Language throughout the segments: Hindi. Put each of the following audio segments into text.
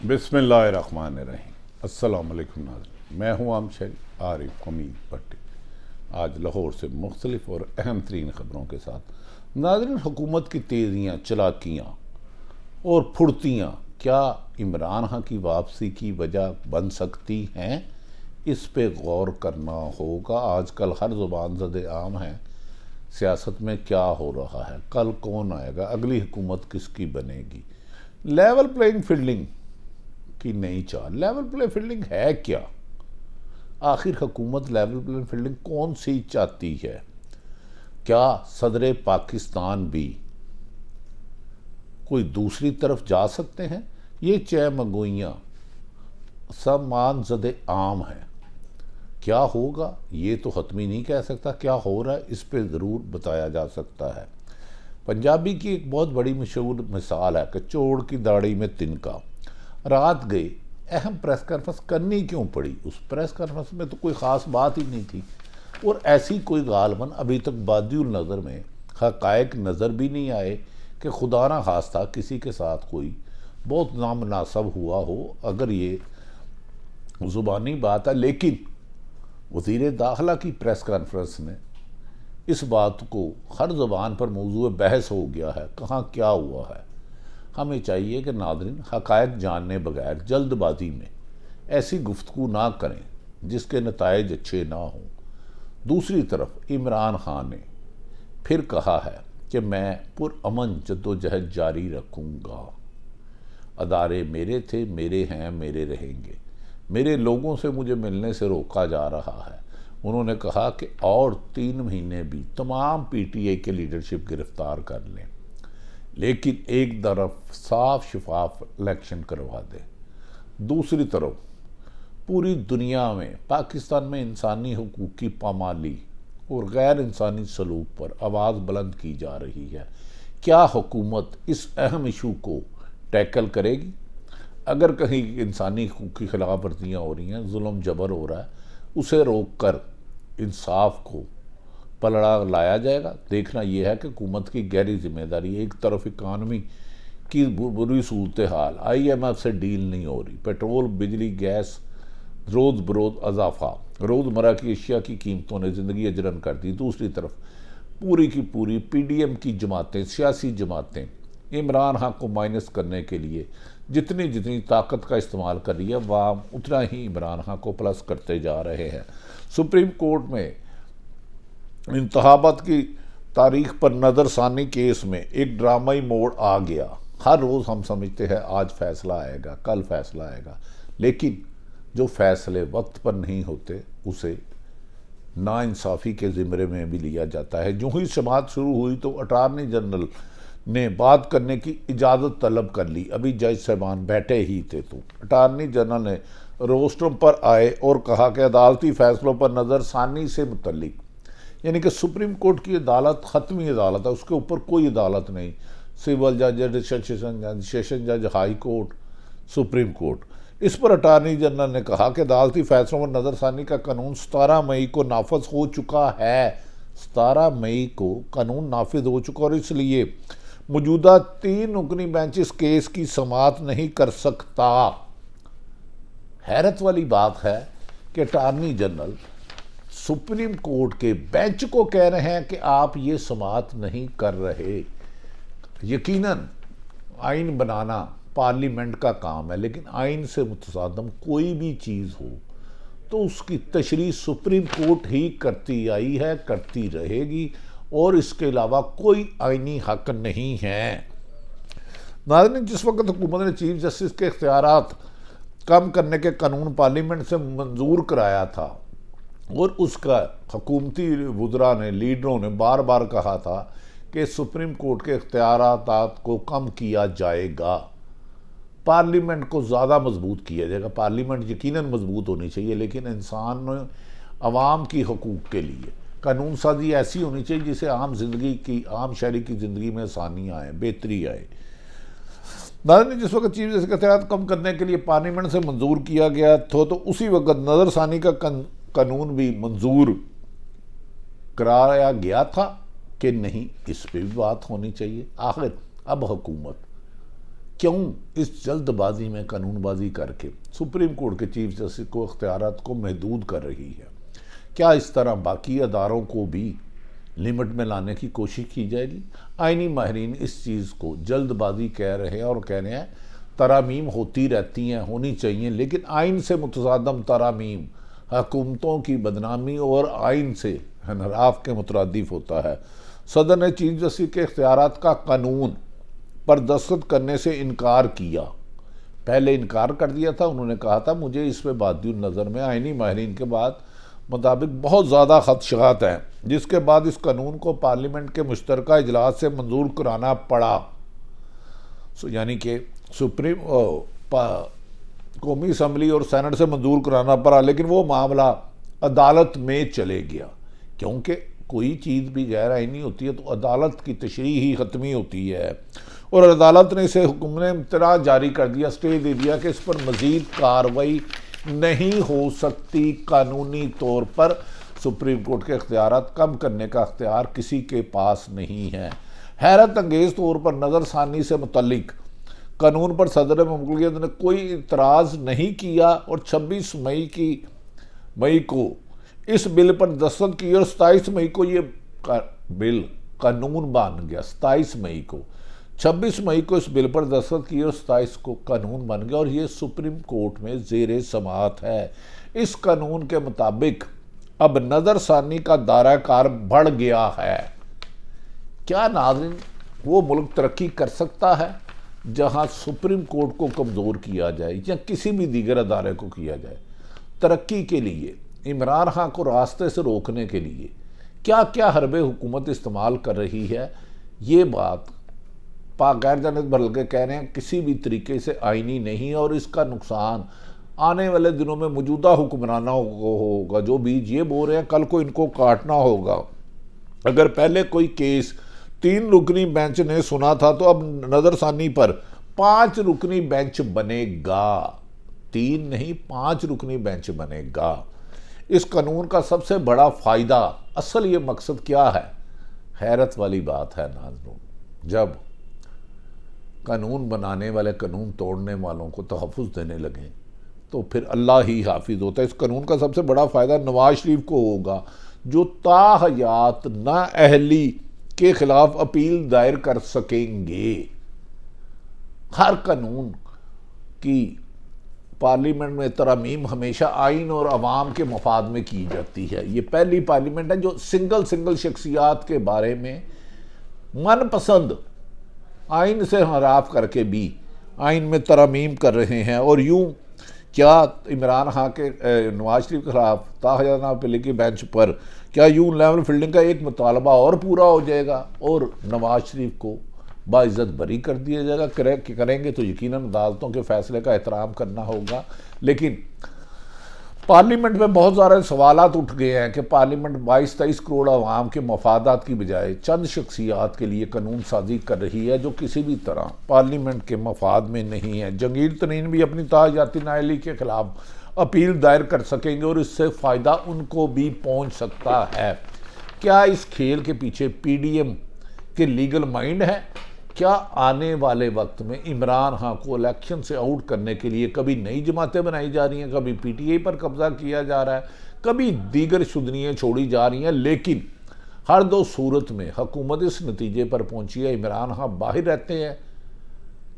बिस्मिल्लाहिर्रहमानिर्रहीम। अस्सलाम वालेकुम नाज़रीन, मैं हूँ आमशरी आरिफ हमीद भट्टी। आज लाहौर से मुख्तलिफ और अहम तरीन ख़बरों के साथ नाज़रीन, हुकूमत की तेज़ियाँ, चलाकियाँ और फुर्तियाँ क्या इमरान खान की वापसी की वजह बन सकती हैं? इस पे गौर करना होगा। आजकल हर ज़ुबान ज़द आम है, सियासत में क्या हो रहा है, कल कौन आएगा, अगली हुकूमत किसकी बनेगी। लेवल प्लेइंग फील्डिंग की नई चाल। लेवल प्ले फील्डिंग है क्या? आखिर हुकूमत लेवल प्ले फील्डिंग कौन सी चाहती है? क्या सदर पाकिस्तान भी कोई दूसरी तरफ जा सकते हैं? ये चय मगोइयाँ सम्मान ज़द आम है। क्या होगा ये तो हतमी नहीं कह सकता। क्या हो रहा है इस पर ज़रूर बताया जा सकता है। पंजाबी की एक बहुत बड़ी मशहूर मिसाल है कि चोर की दाढ़ी में तिनका। रात गए, अहम प्रेस कॉन्फ्रेंस करनी क्यों पड़ी? उस प्रेस कॉन्फ्रेंस में तो कोई ख़ास बात ही नहीं थी और ऐसी कोई गालबन अभी तक बादियुल नज़र में हक़ाइक़ नज़र भी नहीं आए कि खुदा ना खास्ता किसी के साथ कोई बहुत नामुनासब हुआ हो। अगर ये ज़ुबानी बात है, लेकिन वज़ीर दाखिला की प्रेस कॉन्फ्रेंस में इस बात को हर ज़बान पर मौजूद बहस हो गया है, कहाँ क्या हुआ है। हमें चाहिए कि नाज़रीन हक़ाइक़ जानने बगैर जल्दबाजी में ऐसी गुफ्तगू ना करें जिसके नताइज अच्छे ना हों। दूसरी तरफ इमरान खान ने फिर कहा है कि मैं पुरअमन जद्दोजहद जारी रखूँगा। अदारे मेरे थे, मेरे हैं, मेरे रहेंगे। मेरे लोगों से मुझे मिलने से रोका जा रहा है। उन्होंने कहा कि और 3 महीने भी तमाम PTI के लीडरशिप गिरफ्तार कर लें, लेकिन एक तरफ साफ शफाफ इलेक्शन करवा दे, दूसरी तरफ पूरी दुनिया में पाकिस्तान में इंसानी हुकूक की पामाली और गैर इंसानी सलूक पर आवाज़ बुलंद की जा रही है। क्या हुकूमत इस अहम इशू को टैकल करेगी? अगर कहीं इंसानी हुकूक की खिलाफ वर्जियाँ हो रही हैं, जुल्म जबर हो रहा है, उसे रोक कर इंसाफ को पलड़ा लाया जाएगा। देखना यह है कि हुकूमत की गहरी जिम्मेदारी। एक तरफ इकानमी की बुरी सूरत हाल, IMF से डील नहीं हो रही, पेट्रोल, बिजली, गैस रोज़ बरोज़ अजाफा, रोज़मर्रा की अशिया की कीमतों ने ज़िंदगी अजरन कर दी। दूसरी तरफ पूरी की पूरी PDM की जमातें, सियासी जमातें इमरान खान को माइनस करने के लिए जितनी जितनी ताकत का इस्तेमाल कर रही है, वह उतना ही इमरान खान को प्लस करते जा रहे हैं। सुप्रीम कोर्ट में इंतखाबात की तारीख पर नज़रसानी केस में एक ड्रामाई मोड़ आ गया। हर रोज़ हम समझते हैं आज फैसला आएगा, कल फैसला आएगा, लेकिन जो फैसले वक्त पर नहीं होते उसे नाइंसाफ़ी के ज़िम्मे में भी लिया जाता है। जो ही समाअत शुरू हुई तो अटारनी जनरल ने बात करने की इजाज़त तलब कर ली। अभी जज साहबान बैठे ही थे तो अटारनी जनरल ने रोस्ट्रम पर आए और कहा कि अदालती फैसलों पर नज़रसानी से मुतल्लिक, यानी कि सुप्रीम कोर्ट की अदालत ख़त्मी अदालत है, उसके ऊपर कोई अदालत नहीं। सिविल जज, सेशन जज, हाई कोर्ट, सुप्रीम कोर्ट, इस पर अटारनी जनरल ने कहा कि अदालती फैसलों पर नज़रसानी का कानून 17 मई को नाफज हो चुका है। 17 मई को कानून नाफिज हो चुका और इसलिए मौजूदा 3 रुकनी बेंच इस केस की समाअत नहीं कर सकता। हैरत वाली बात है कि अटारनी जनरल सुप्रीम कोर्ट के बेंच को कह रहे हैं कि आप ये समाअत नहीं कर रहे। यकीनन आइन बनाना पार्लियामेंट का काम है, लेकिन आइन से मुतसादम कोई भी चीज़ हो तो उसकी तशरीह सुप्रीम कोर्ट ही करती आई है, करती रहेगी, और इसके अलावा कोई आइनी हक नहीं है। नाज़रीन, जिस वक्त हुकूमत ने चीफ जस्टिस के इख्तियारात कम करने के कानून पार्लियामेंट से मंजूर कराया था और उसका हुकूमती वुज़रा ने, लीडरों ने बार बार कहा था कि सुप्रीम कोर्ट के इख्तियारात को कम किया जाएगा, पार्लियामेंट को ज़्यादा मजबूत किया जाएगा। पार्लियामेंट यकीनन मजबूत होनी चाहिए, लेकिन इंसान आवाम की हकूक़ के लिए कानून साजी ऐसी होनी चाहिए जिससे आम जिंदगी की, आम शहरी की ज़िंदगी में आसानी आए, बेहतरी आए। नाज़रीन, जिस वक्त चीफ जस्टिस का इख्तियार कम करने के लिए पार्लियामेंट से मंजूर किया गया तो उसी वक्त नज़रसानी का कानून भी मंजूर कराया गया था कि नहीं, इस पर भी बात होनी चाहिए। आखिर अब हुकूमत क्यों इस जल्दबाजी में कानूनबाजी करके सुप्रीम कोर्ट के चीफ जस्टिस को इख्तियारात को महदूद कर रही है? क्या इस तरह बाकी अदारों को भी लिमिट में लाने की कोशिश की जाएगी? आईनी माहिरीन इस चीज़ को जल्दबाजी कह रहे हैं और कह रहे हैं तरामीम होती रहती हैं, होनी चाहिए, लेकिन आइन से मुतसादम तरामीम हुकूमतों की बदनामी और आइन से इनहराफ के मुतरादिफ होता है। सदर ने चीफ जस्टिस के इख्तियारात का कानून पर दस्तखत करने से इनकार किया। पहले इनकार कर दिया था, उन्होंने कहा था मुझे इस पर बादिल नज़र में आईनी माहिरीन के बाद मुताबिक बहुत ज़्यादा खदशात हैं, जिसके बाद इस कानून को पार्लियामेंट के मुश्तरका इजलास से मंजूर कराना पड़ा। यानी कि सुप्रीम कौमी असम्बली और सेनेट से मंजूर कराना पड़ा, लेकिन वो मामला अदालत में चले गया, क्योंकि कोई चीज़ भी गैर आइनी होती है तो अदालत की तशरीह ही ख़त्मी होती है। और अदालत ने इसे हुक्म ने इतरा जारी कर दिया, स्टे दे दिया कि इस पर मज़ीद कार्रवाई नहीं हो सकती। कानूनी तौर पर सुप्रीम कोर्ट के इख्तियारात कम करने का इख्तियार किसी के पास नहीं है। हैरत अंगेज़ तौर पर नज़रसानी से मुतल्लिक कानून पर सदर मुमलिकत ने कोई इतराज़ नहीं किया और 26 मई को इस बिल पर दस्तखत की और 27 मई को ये बिल कानून बन गया। 27 मई को इस बिल पर दस्तखत की और 27 को कानून बन गया और ये सुप्रीम कोर्ट में ज़ेरे समाअत है। इस कानून के मुताबिक अब नज़रसानी का दायरा कार बढ़ गया है। क्या नाज़रीन वो मुल्क तरक्की कर सकता है जहां सुप्रीम कोर्ट को कमज़ोर किया जाए या किसी भी दीगर अदारे को किया जाए? तरक्की के लिए, इमरान खान को रास्ते से रोकने के लिए क्या क्या हरबे हुकूमत इस्तेमाल कर रही है, ये बात पाक गैर जानिब बदल के कह रहे हैं किसी भी तरीके से आईनी नहीं है और इसका नुकसान आने वाले दिनों में मौजूदा हुक्मरानों को होगा। जो बीज ये बोल रहे हैं कल को इनको काटना होगा। अगर पहले कोई केस 3 रुकनी बेंच ने सुना था तो अब नज़रसानी पर 5 रुकनी बेंच बनेगा। 3 नहीं 5 रुकनी बेंच बनेगा। इस कानून का सबसे बड़ा फ़ायदा, असल ये मकसद क्या है? हैरत वाली बात है नाज़रीन, जब कानून बनाने वाले कानून तोड़ने वालों को तहफ़्फ़ुज़ देने लगे तो फिर अल्लाह ही हाफिज़ होता है। इस कानून का सबसे बड़ा फ़ायदा नवाज शरीफ को होगा, जो ताहयात नाअहली के ख़िलाफ़ अपील दायर कर सकेंगे। हर कानून की पार्लियामेंट में तरमीम हमेशा आइन और अवाम के मफाद में की जाती है। ये पहली पार्लियामेंट है जो सिंगल शख्सियात के बारे में मनपसंद आइन से हराफ करके भी आइन में तरमीम कर रहे हैं। और यूं क्या इमरान खान के नवाज शरीफ के खिलाफ ताहयाना पिल्ले की बेंच पर क्या यूं लेवल फील्डिंग का एक मुतालबा और पूरा हो जाएगा और नवाज शरीफ को बाइज्जत बरी कर दिया जाएगा? करेंगे तो यकीनन अदालतों के फैसले का एहतराम करना होगा। लेकिन पार्लियामेंट में बहुत सारे सवालात उठ गए हैं कि पार्लियामेंट 22-23 करोड़ अवाम के मफादात की बजाय चंद शख्सियात के लिए कानून साजी कर रही है जो किसी भी तरह पार्लियामेंट के मफाद में नहीं है। जंगीर तरीन भी अपनी ताहयाती नाअहली के खिलाफ अपील दायर कर सकेंगे और इससे फ़ायदा उनको भी पहुँच सकता है। क्या इस खेल के पीछे PDM के लीगल माइंड है? क्या आने वाले वक्त में इमरान खान को इलेक्शन से आउट करने के लिए कभी नई जमातें बनाई जा रही हैं, कभी PTI पर कब्जा किया जा रहा है, कभी दीगर शुदनियाँ छोड़ी जा रही हैं, लेकिन हर दो सूरत में हुकूमत इस नतीजे पर पहुंची है इमरान खान बाहर रहते हैं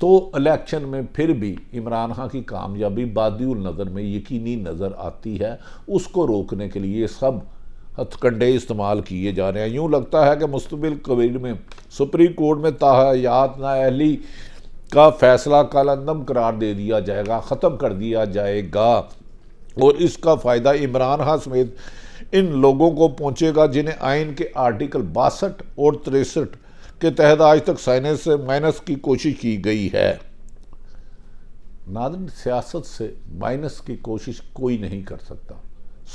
तो इलेक्शन में फिर भी इमरान खान की कामयाबी बादिउल नज़र में यकीनी नज़र आती है। उसको रोकने के लिए सब हथकंडे इस्तेमाल किए जा रहे हैं। यूँ लगता है कि मुस्तबिल कबीर में सुप्रीम कोर्ट में ताहयात नाअहली का फैसला कलअदम करार दे दिया जाएगा, ख़त्म कर दिया जाएगा और इसका फ़ायदा इमरान खान समेत इन लोगों को पहुँचेगा जिन्हें आइन के आर्टिकल 62 और 63 के तहत आज तक साइनेस से माइनस की कोशिश की गई है। नाज़रीन, सियासत से माइनस की कोशिश कोई नहीं कर सकता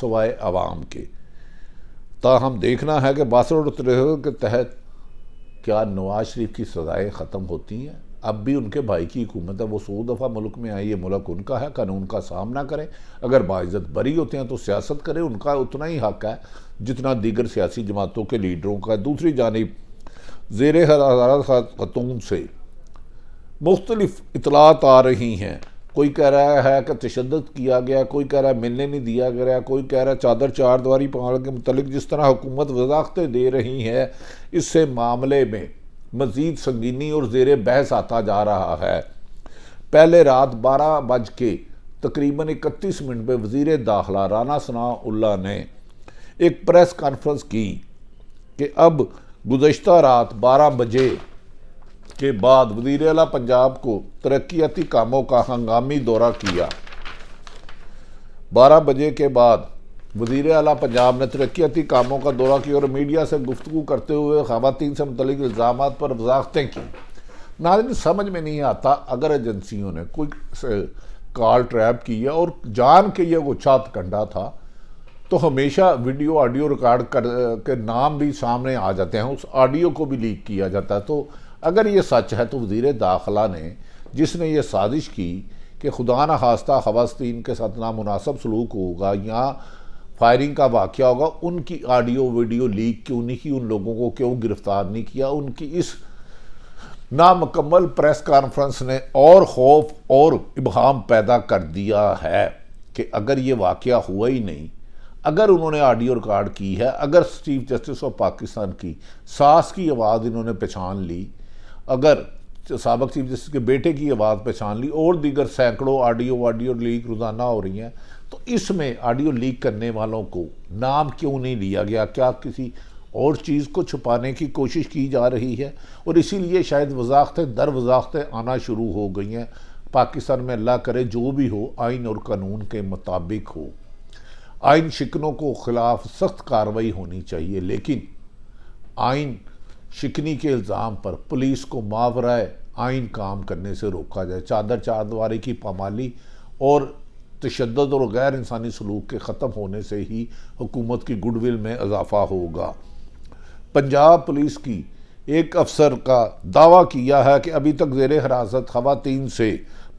सवाए अवाम के। ताहम देखना है कि 62 और 63 के तहत क्या नवाज शरीफ की सज़ाएँ ख़त्म होती हैं? अब भी उनके भाई की हुकूमत है, वो 100 दफ़ा मुल्क में आई, ये मुल्क उनका है, कानून का सामना करें। अगर बाइज्जत बरी होते हैं तो सियासत करें, उनका उतना ही हक़ है जितना दीगर सियासी जमातों के लीडरों का। दूसरी जानिब ज़ेरे हरारत ख़तून से मुख्तलिफ इतलात आ रही हैं। कोई कह रहा है कि तशद्दुद किया गया, कोई कह रहा है मिलने नहीं दिया गया, कोई कह रहा है चादर चार दीवारी पाल के मुतलिक जिस तरह हुकूमत वजाख्तें दे रही है, इससे मामले में मज़ीद संगीनी और ज़ेर बहस आता जा रहा है। पहले रात 12 बज के तकरीबन 31 मिनट पर वज़ीर दाखिला राना सनाउल्लाह ने एक प्रेस कॉन्फ्रेंस की कि अब गुज़श्ता रात 12 बजे के बाद वज़ीर आला पंजाब को तरक्याती कामों का हंगामी दौरा किया। 12 बजे के बाद वज़ीर आला पंजाब ने तरक्याती कामों का दौरा किया और मीडिया से गुफ्तगू करते हुए ख़वातीन से मुतल्लिक़ इल्ज़ामात पर वज़ाहतें की। नाज़रीन, समझ में नहीं आता, अगर एजेंसियों ने कोई कॉल ट्रैप किया और जान के ये वो छात कंडा था तो हमेशा वीडियो ऑडियो रिकॉर्ड कर के नाम भी सामने आ जाते हैं, उस ऑडियो को भी लीक किया जाता है। तो अगर ये सच है तो वज़ीर दाखिला ने जिसने ये साजिश की कि खुदा न खास्ता ख़वातीन के साथ नामुनासिब सलूक होगा या फायरिंग का वाक़या होगा, उनकी ऑडियो वीडियो लीक क्यों नहीं की, उन लोगों को क्यों गिरफ्तार नहीं किया। उनकी इस नामुकम्मल प्रेस कॉन्फ्रेंस ने और खौफ और इब्हाम पैदा कर दिया है कि अगर ये वाक़या हुआ ही नहीं, अगर उन्होंने ऑडियो रिकॉर्ड की है, अगर चीफ जस्टिस ऑफ पाकिस्तान की सास की आवाज़ इन्होंने पहचान ली, अगर साबिक़ चीफ जस्टिस के बेटे की आवाज़ पहचान ली और दीगर सैकड़ों ऑडियो लीक रोज़ाना हो रही हैं, तो इसमें ऑडियो लीक करने वालों को नाम क्यों नहीं लिया गया? क्या किसी और चीज़ को छुपाने की कोशिश की जा रही है? और इसीलिए शायद वज़ाख्तें दर वज़ाख्तें आना शुरू हो गई हैं। पाकिस्तान में अल्लाह करे जो भी हो आइन और कानून के मुताबिक हो, आइन शिकनों को खिलाफ सख्त कार्रवाई होनी चाहिए, लेकिन आइन शिकनी के इल्ज़ाम पर पुलिस को मावराए आइन काम करने से रोका जाए। चादर चार दीवारी की पामाली और तशद्दुद और गैर इंसानी सलूक के ख़त्म होने से ही हुकूमत की गुडविल में इजाफा होगा। पंजाब पुलिस की एक अफसर का दावा किया है कि अभी तक ज़ेरे हिरासत ख़वातीन से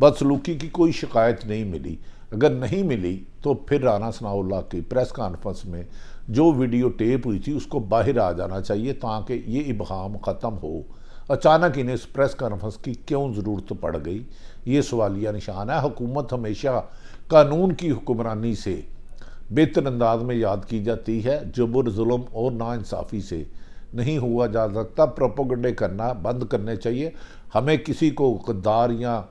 बदसलूकी की कोई शिकायत नहीं मिली। अगर नहीं मिली तो फिर राना सनाउल्लाह की प्रेस कॉन्फ्रेंस में जो वीडियो टेप हुई थी उसको बाहर आ जाना चाहिए ताकि ये इब्हाम ख़त्म हो। अचानक इन्हें इस प्रेस कॉन्फ्रेंस की क्यों ज़रूरत पड़ गई, ये सवालिया निशान है। हुकूमत हमेशा कानून की हुक्मरानी से बेहतर अंदाज में याद की जाती है, जबर जुल्म और नाइंसाफ़ी से नहीं हुआ जा सकता। प्रोपेगेंडे करना बंद करने चाहिए। हमें किसी को गद्दार या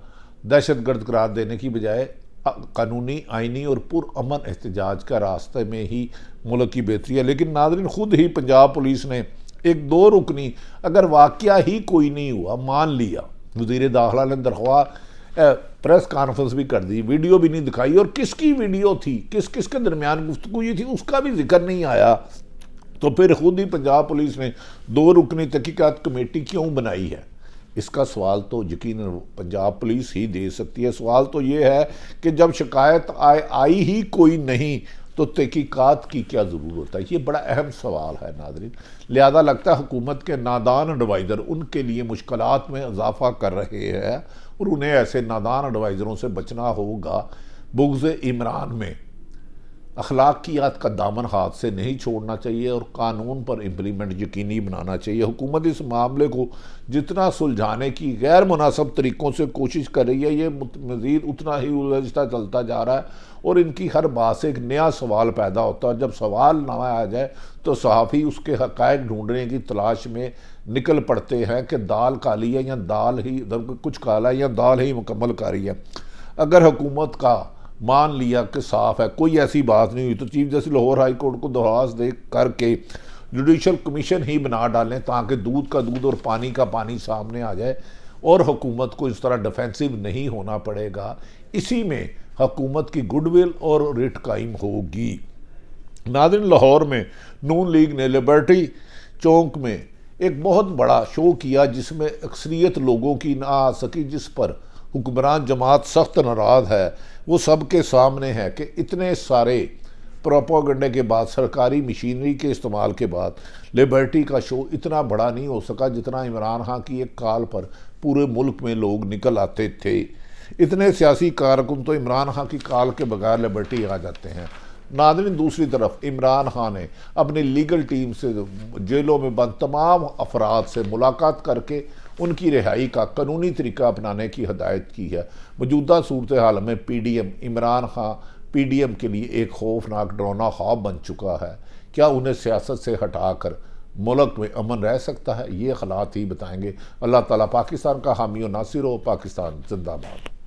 दहशतगर्द करार देने की बजाय कानूनी, आइनी और पुरअमन एहतजाज का रास्ते में ही मुल्क की बेहतरी है। लेकिन नाज़रीन, खुद ही पंजाब पुलिस ने एक दो रुकनी, अगर वाक़या ही कोई नहीं हुआ मान लिया, वज़ीर दाखिला ने दरख्वाह प्रेस कॉन्फ्रेंस भी कर दी, वीडियो भी नहीं दिखाई, और किसकी वीडियो थी, किस किस के दरमियान गुफ्तगू ये थी उसका भी जिक्र नहीं आया, तो फिर खुद ही पंजाब पुलिस ने दो रुकनी तहकीकात कमेटी क्यों बनाई है? इसका सवाल तो यकीनन पंजाब पुलिस ही दे सकती है। सवाल तो ये है कि जब शिकायत आई ही कोई नहीं तो तहकीकात की क्या ज़रूरत है? ये बड़ा अहम सवाल है नाज़रीन। लिहाजा लगता है हुकूमत के नादान एडवाइज़र उनके लिए मुश्किलात में इजाफा कर रहे हैं और उन्हें ऐसे नादान एडवाइज़रों से बचना होगा। बुग़्ज़ इमरान में अखलाकियात का दामन हाथ से नहीं छोड़ना चाहिए और कानून पर इम्प्लीमेंट यकीनी बनाना चाहिए। हुकूमत इस मामले को जितना सुलझाने की गैर मुनासिब तरीक़ों से कोशिश कर रही है, ये मज़ीद उतना ही उलझता चलता जा रहा है और इनकी हर बात से एक नया सवाल पैदा होता है। जब सवाल ना आ जाए तो सहाफ़ी उसके हक़ाइक़ ढूंढने की तलाश में निकल पड़ते हैं कि दाल काली है या दाल ही कुछ काला है या दाल ही मुकम्मल कारी है। अगर हुकूमत का मान लिया कि साफ़ है, कोई ऐसी बात नहीं हुई, तो chief justice Lahore high court को दरख्वास्त दे करके जुडिशल कमीशन ही बना डालें ताकि दूध का दूध और पानी का पानी सामने आ जाए और हुकूमत को इस तरह डिफेंसिव नहीं होना पड़ेगा। इसी में हुकूमत की गुडविल और रिट कायम होगी। नाज़रीन, लाहौर में नून लीग ने लिबर्टी चौक में एक बहुत बड़ा शो किया जिसमें अक्सरियत लोगों की ना आ सकी, जिस पर हुक्मरान जमात सख्त नाराज़ है। वो सबके सामने है कि इतने सारे प्रोपेगेंडे के बाद, सरकारी मशीनरी के इस्तेमाल के बाद लिबर्टी का शो इतना बड़ा नहीं हो सका जितना इमरान खान की एक कॉल पर पूरे मुल्क में लोग निकल आते थे। इतने सियासी कारकुन तो इमरान खान की कॉल के बगैर लिबर्टी आ जाते हैं। नाज़रीन, दूसरी तरफ इमरान खान ने अपनी लीगल टीम से जेलों में बंद तमाम अफराद से मुलाकात करके उनकी रिहाई का कानूनी तरीका अपनाने की हदायत की है। मौजूदा सूरत हाल में PDM इमरान खां PDM के लिए एक खौफनाक डरावना ख्वाब बन चुका है। क्या उन्हें सियासत से हटाकर मुल्क में अमन रह सकता है? ये हालात ही बताएंगे। अल्लाह ताला पाकिस्तान का हामी और नासिर हो। पाकिस्तान जिंदाबाद।